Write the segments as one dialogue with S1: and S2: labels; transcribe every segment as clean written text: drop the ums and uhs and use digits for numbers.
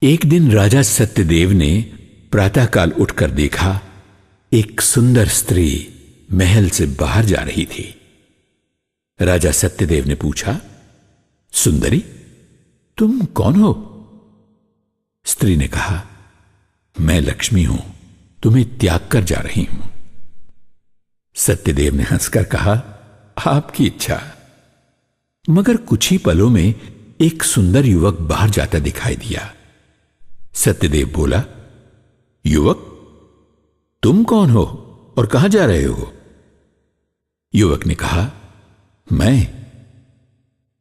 S1: एक दिन राजा सत्यदेव ने प्रातःकाल उठकर देखा, एक सुंदर स्त्री महल से बाहर जा रही थी। राजा सत्यदेव ने पूछा, सुंदरी, तुम कौन हो? स्त्री ने कहा, मैं लक्ष्मी हूं, तुम्हें त्याग कर जा रही हूं। सत्यदेव ने हंसकर कहा, आपकी इच्छा। मगर कुछ ही पलों में एक सुंदर युवक बाहर जाता दिखाई दिया। सत्यदेव बोला, युवक, तुम कौन हो और कहां जा रहे हो? युवक ने कहा,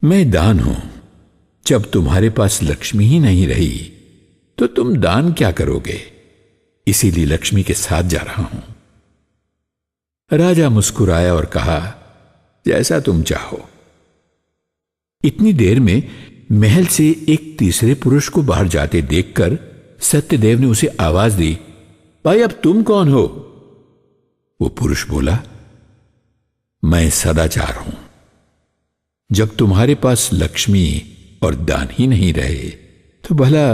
S1: मैं दान हूं। जब तुम्हारे पास लक्ष्मी ही नहीं रही तो तुम दान क्या करोगे? इसीलिए लक्ष्मी के साथ जा रहा हूं। राजा मुस्कुराया और कहा, जैसा तुम चाहो। इतनी देर में महल से एक तीसरे पुरुष को बाहर जाते देखकर सत्यदेव ने उसे आवाज दी, भाई, अब तुम कौन हो? वो पुरुष बोला, मैं सदाचार हूं। जब तुम्हारे पास लक्ष्मी और दान ही नहीं रहे तो भला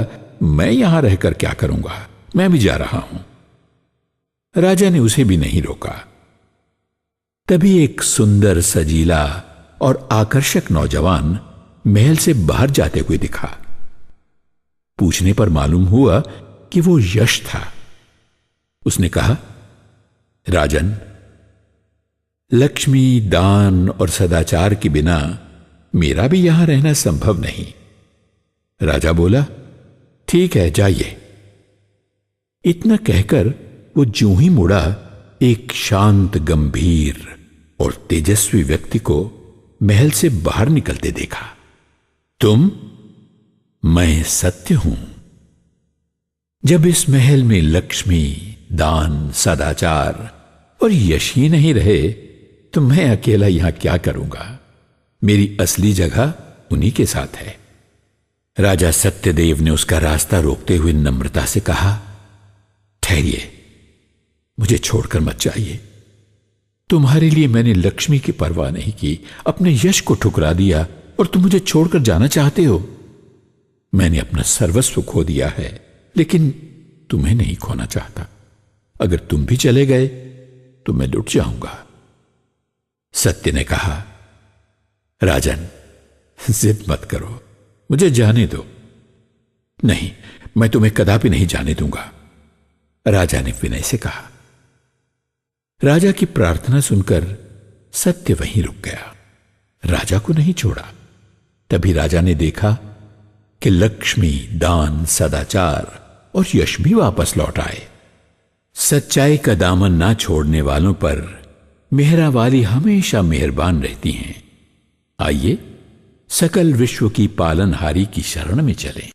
S1: मैं यहां रहकर क्या करूंगा? मैं भी जा रहा हूं। राजा ने उसे भी नहीं रोका। तभी एक सुंदर, सजीला और आकर्षक नौजवान महल से बाहर जाते हुए दिखा। पूछने पर मालूम हुआ कि वो यश था। उसने कहा, राजन, लक्ष्मी, दान और सदाचार के बिना मेरा भी यहां रहना संभव नहीं। राजा बोला, ठीक है, जाइए। इतना कहकर वो ज्यों ही मुड़ा, एक शांत, गंभीर और तेजस्वी व्यक्ति को महल से बाहर निकलते देखा। तुम? मैं सत्य हूं। जब इस महल में लक्ष्मी, दान, सदाचार और यश ही नहीं रहे तो मैं अकेला यहां क्या करूंगा? मेरी असली जगह उन्हीं के साथ है। राजा सत्यदेव ने उसका रास्ता रोकते हुए नम्रता से कहा, ठहरिए, मुझे छोड़कर मत जाइए। तुम्हारे लिए मैंने लक्ष्मी की परवाह नहीं की, अपने यश को ठुकरा दिया और तुम मुझे छोड़कर जाना चाहते हो। मैंने अपना सर्वस्व खो दिया है, लेकिन तुम्हें नहीं खोना चाहता। अगर तुम भी चले गए तो मैं लुट जाऊंगा। सत्य ने कहा, राजन, जिद मत करो, मुझे जाने दो। नहीं, मैं तुम्हें कदापि नहीं जाने दूंगा, राजा ने विनय से कहा। राजा की प्रार्थना सुनकर सत्य वहीं रुक गया, राजा को नहीं छोड़ा। तभी राजा ने देखा कि लक्ष्मी, दान, सदाचार और यश भी वापस लौट आए। सच्चाई का दामन ना छोड़ने वालों पर मेहरा वाली हमेशा मेहरबान रहती हैं। आइए सकल विश्व की पालनहारी की शरण में चलें।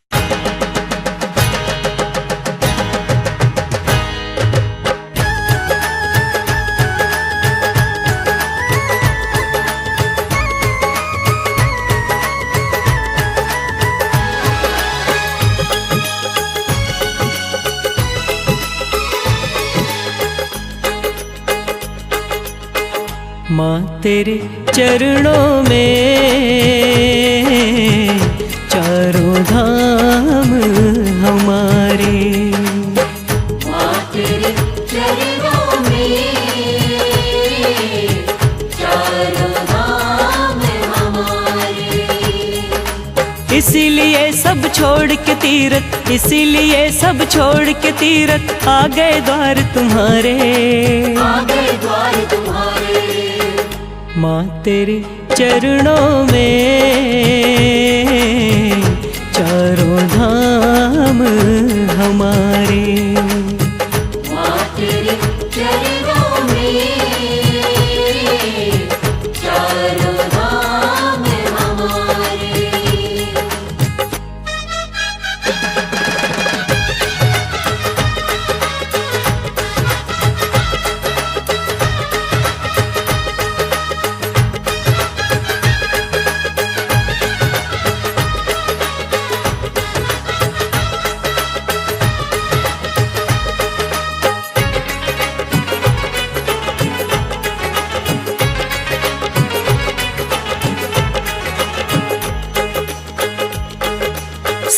S2: माँ तेरे चरणों में चारों धाम हमारे।
S3: माँ तेरे चरणों में चारों धाम हमारे।
S2: इसीलिए सब छोड़ के तीरथ, इसीलिए सब छोड़ के तीरथ, आ गए द्वार तुम्हारे,
S3: आ गए द्वार तुम्हारे।
S2: माँ तेरे चरणों में चारों धाम हमारे।
S3: माँ तेरे चरणों में चारों धाम हमारे।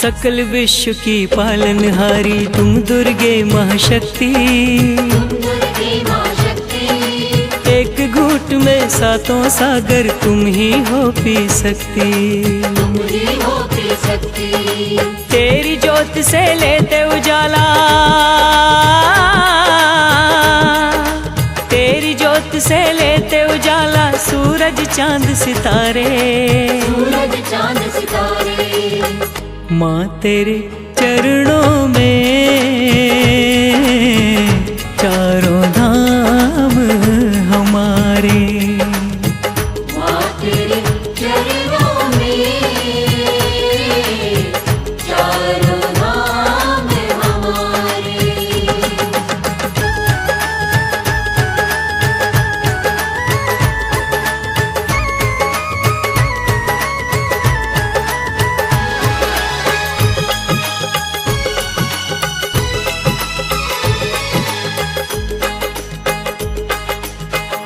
S2: सकल विश्व की पालनहारी तुम दुर्गे महाशक्ति।
S3: दुर्गे माँ शक्ति,
S2: एक घूंट में सातों सागर तुम ही हो पी सकती।
S3: तुम ही हो पी सकती।
S2: तेरी ज्योत से लेते उजाला, तेरी ज्योत से लेते उजाला, सूरज चांद सितारे।
S3: सूरज चांद सितारे,
S2: माँ तेरे चरणों में चारों धाम हमारे।
S3: माँ तेरे चरणों में चारों धाम हमारे।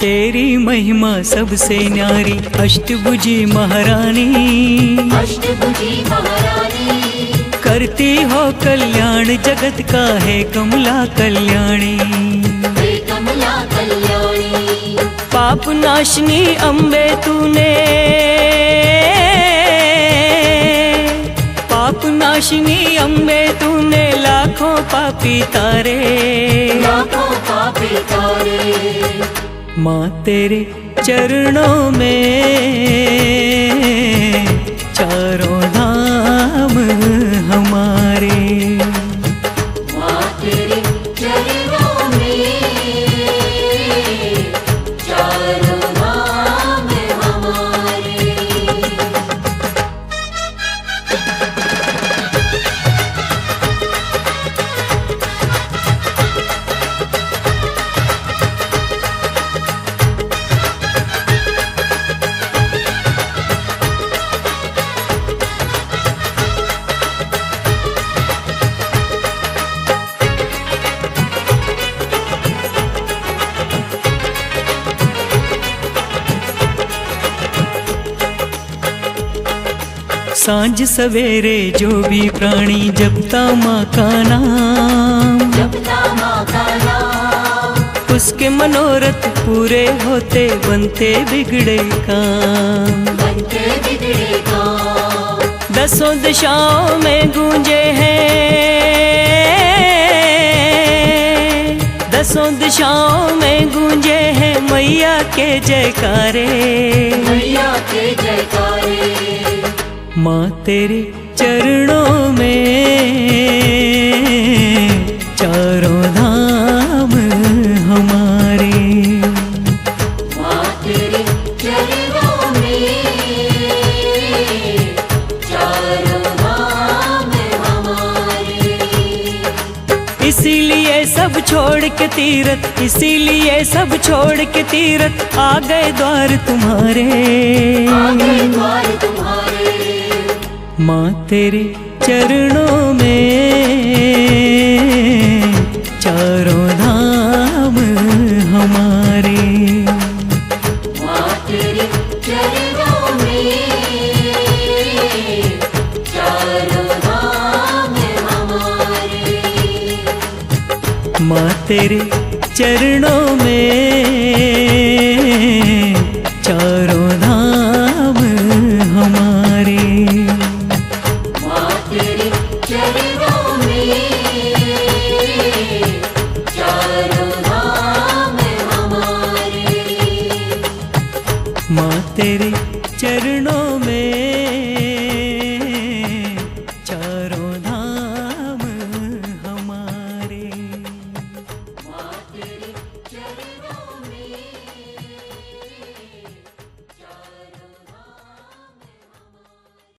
S2: तेरी महिमा सबसे न्यारी, अष्टभुजी महारानी।
S3: अष्टभुजी महारानी,
S2: करती हो कल्याण जगत का, है कमला कल्याणी।
S3: हे कमला कल्याणी।
S2: पाप नाशनी अम्बे तूने, पाप नाशनी अम्बे तूने, लाखों पापी तारे।
S3: लाखों पापी तारे,
S2: माँ तेरे चरणों में चारों धाम हमारे।
S3: माँ तेरे चरणों में चारों धाम हमारे।
S2: सांझ सवेरे जो भी प्राणी जपता माँ का नाम,
S3: जपता माँ का नाम,
S2: उसके मनोरथ पूरे होते, बनते बिगड़े काम।
S3: बनते बिगड़े काम।
S2: दसों दिशाओं में गूंजे हैं, दसों दिशाओं में गूंजे हैं मैया के जयकारे।
S3: मैया के जयकारे,
S2: माँ तेरे चरणों में चारों धाम हमारे।
S3: माँ तेरे चरणों में चारों धाम हमारे।
S2: इसीलिए सब छोड़ के तीरथ, इसीलिए सब छोड़ के तीरथ, आ गए द्वार तुम्हारे।
S3: आगे द्वार तुम्हारे,
S2: माँ तेरे चरणों में चारों धाम हमारे।
S3: माँ तेरे चरणों में चारों धाम हमारे।
S2: माँ तेरे चरणों में चारों धाम हमारे।
S3: माँ तेरे चरणों में चारों धाम हमारे।
S2: माँ तेरे चरणों में